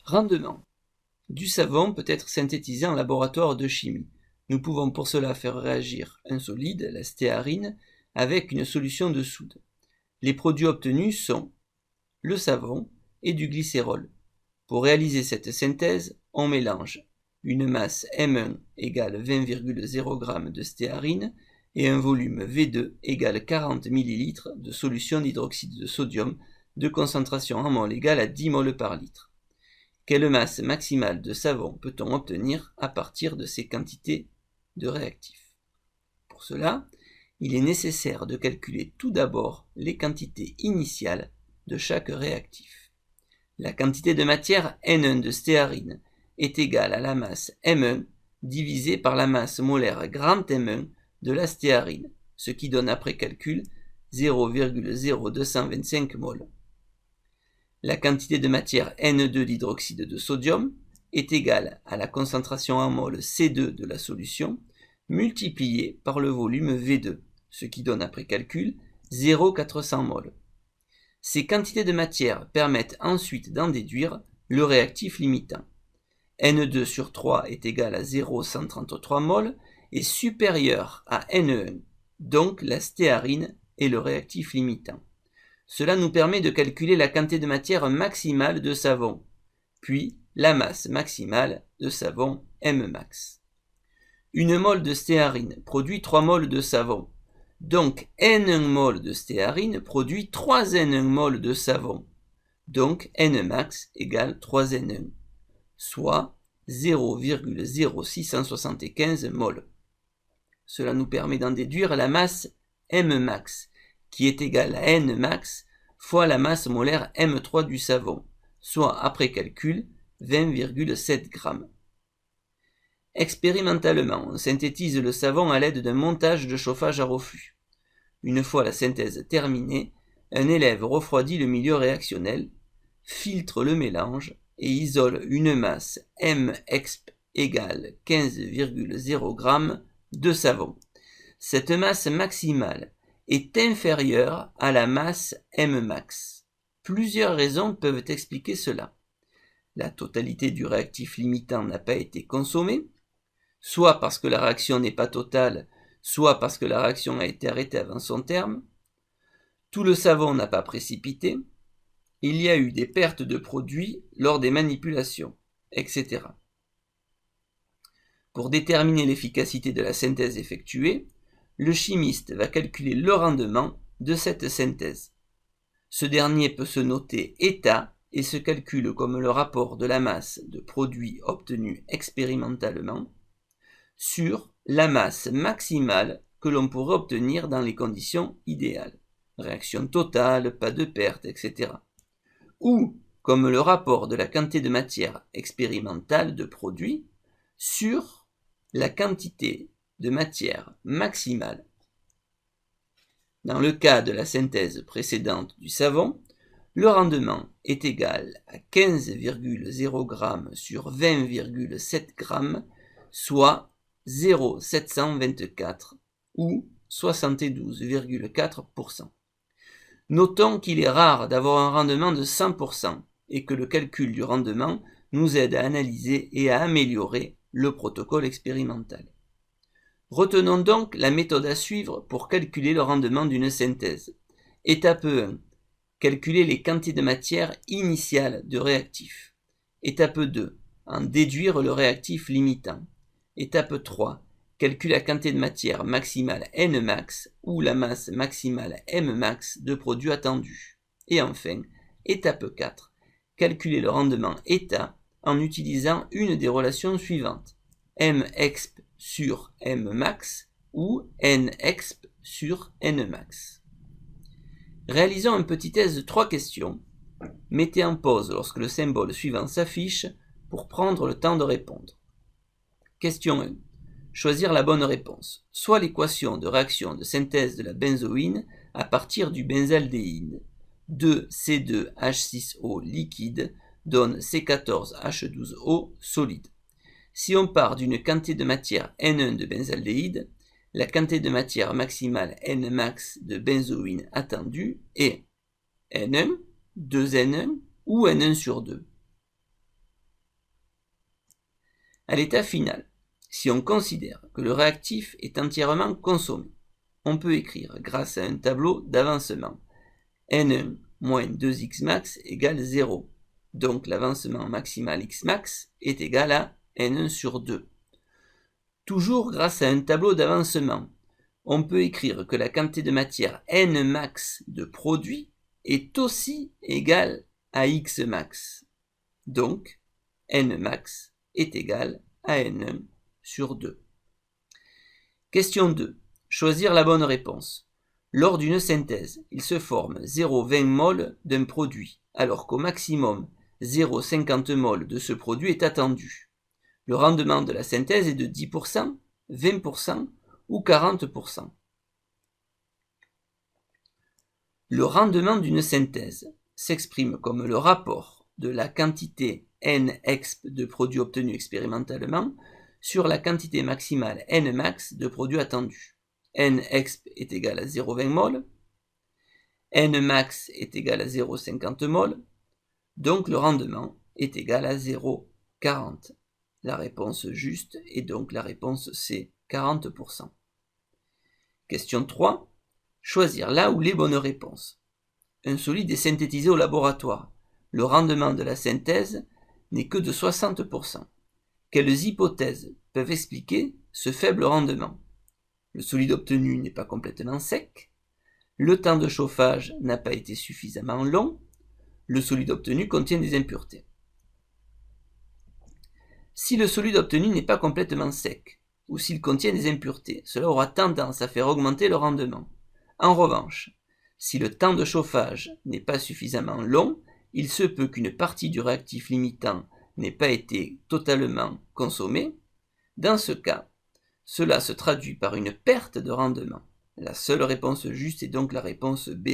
Rendement. Du savon peut être synthétisé en laboratoire de chimie. Nous pouvons pour cela faire réagir un solide, la stéarine, avec une solution de soude. Les produits obtenus sont le savon et du glycérol. Pour réaliser cette synthèse, on mélange une masse M1 égale 20,0 g de stéarine et un volume V2 égale 40 ml de solution d'hydroxyde de sodium de concentration en mol égale à 10 mol par litre. Quelle masse maximale de savon peut-on obtenir à partir de ces quantités de réactifs? Pour cela, il est nécessaire de calculer tout d'abord les quantités initiales de chaque réactif. La quantité de matière N1 de stéarine est égale à la masse M1 divisée par la masse molaire grand M1 de la stéarine, ce qui donne après calcul 0,0225 mol. La quantité de matière N2 d'hydroxyde de sodium est égale à la concentration en mol C2 de la solution multipliée par le volume V2, ce qui donne après calcul 0,400 mol. Ces quantités de matière permettent ensuite d'en déduire le réactif limitant. N2 sur 3 est égal à 0,133 mol et supérieur à N1, donc la stéarine est le réactif limitant. Cela nous permet de calculer la quantité de matière maximale de savon, puis la masse maximale de savon Mmax. Une mol de stéarine produit 3 mols de savon, donc N1 mol de stéarine produit 3 N1 mol de savon, donc Nmax égale 3N1, soit 0,0675 mol. Cela nous permet d'en déduire la masse Mmax, qui est égale à Nmax fois la masse molaire M3 du savon, soit après calcul 20,7 g. Expérimentalement, on synthétise le savon à l'aide d'un montage de chauffage à reflux. Une fois la synthèse terminée, un élève refroidit le milieu réactionnel, filtre le mélange et isole une masse Mexp égale 15,0 g de savon. Cette masse maximale est inférieure à la masse Mmax. Plusieurs raisons peuvent expliquer cela. La totalité du réactif limitant n'a pas été consommée, soit parce que la réaction n'est pas totale, soit parce que la réaction a été arrêtée avant son terme. Tout le savon n'a pas précipité. Il y a eu des pertes de produits lors des manipulations, etc. Pour déterminer l'efficacité de la synthèse effectuée, le chimiste va calculer le rendement de cette synthèse. Ce dernier peut se noter état et se calcule comme le rapport de la masse de produit obtenu expérimentalement sur la masse maximale que l'on pourrait obtenir dans les conditions idéales. Réaction totale, pas de perte, etc. Ou comme le rapport de la quantité de matière expérimentale de produit sur la quantité de matière maximale. Dans le cas de la synthèse précédente du savon, le rendement est égal à 15,0 g sur 20,7 g, soit 0,724 ou 72,4%. Notons qu'il est rare d'avoir un rendement de 100% et que le calcul du rendement nous aide à analyser et à améliorer le protocole expérimental. Retenons donc la méthode à suivre pour calculer le rendement d'une synthèse. Étape 1. Calculer les quantités de matière initiale de réactif. Étape 2. En déduire le réactif limitant. Étape 3. Calculer la quantité de matière maximale Nmax ou la masse maximale Mmax de produit attendu. Et enfin, étape 4. Calculer le rendement état en utilisant une des relations suivantes. Mexp sur Mmax ou Nexp sur Nmax. Réalisons un petit test de 3 questions. Mettez en pause lorsque le symbole suivant s'affiche pour prendre le temps de répondre. Question 1. Choisir la bonne réponse. Soit l'équation de réaction de synthèse de la benzoïne à partir du benzaldéhyde. 2C2H6O liquide donne C14H12O solide. Si on part d'une quantité de matière N1 de benzaldéhyde, la quantité de matière maximale Nmax de benzoïne attendue est N1, 2N1 ou N1 sur 2. À l'état final, si on considère que le réactif est entièrement consommé, on peut écrire, grâce à un tableau d'avancement, N1 moins 2x max égale 0. Donc l'avancement maximal x max est égal à N1 sur 2. Toujours grâce à un tableau d'avancement, on peut écrire que la quantité de matière N max de produit est aussi égale à x max. Donc, N max est égal à N1 sur 2. Question 2. Choisir la bonne réponse. Lors d'une synthèse, il se forme 0,20 mol d'un produit, alors qu'au maximum 0,50 mol de ce produit est attendu. Le rendement de la synthèse est de 10%, 20% ou 40%. Le rendement d'une synthèse s'exprime comme le rapport de la quantité N-exp de produits obtenus expérimentalement sur la quantité maximale N-max de produits attendus. N-exp est égal à 0,20 mol, N-max est égal à 0,50 mol, donc le rendement est égal à 0,40. La réponse juste est donc la réponse C, 40%. Question 3. Choisir la ou les bonnes réponses. Un solide est synthétisé au laboratoire. Le rendement de la synthèse n'est que de 60%. Quelles hypothèses peuvent expliquer ce faible rendement? Le solide obtenu n'est pas complètement sec. Le temps de chauffage n'a pas été suffisamment long. Le solide obtenu contient des impuretés. Si le solide obtenu n'est pas complètement sec, ou s'il contient des impuretés, cela aura tendance à faire augmenter le rendement. En revanche, si le temps de chauffage n'est pas suffisamment long, il se peut qu'une partie du réactif limitant n'ait pas été totalement consommée. Dans ce cas, cela se traduit par une perte de rendement. La seule réponse juste est donc la réponse B.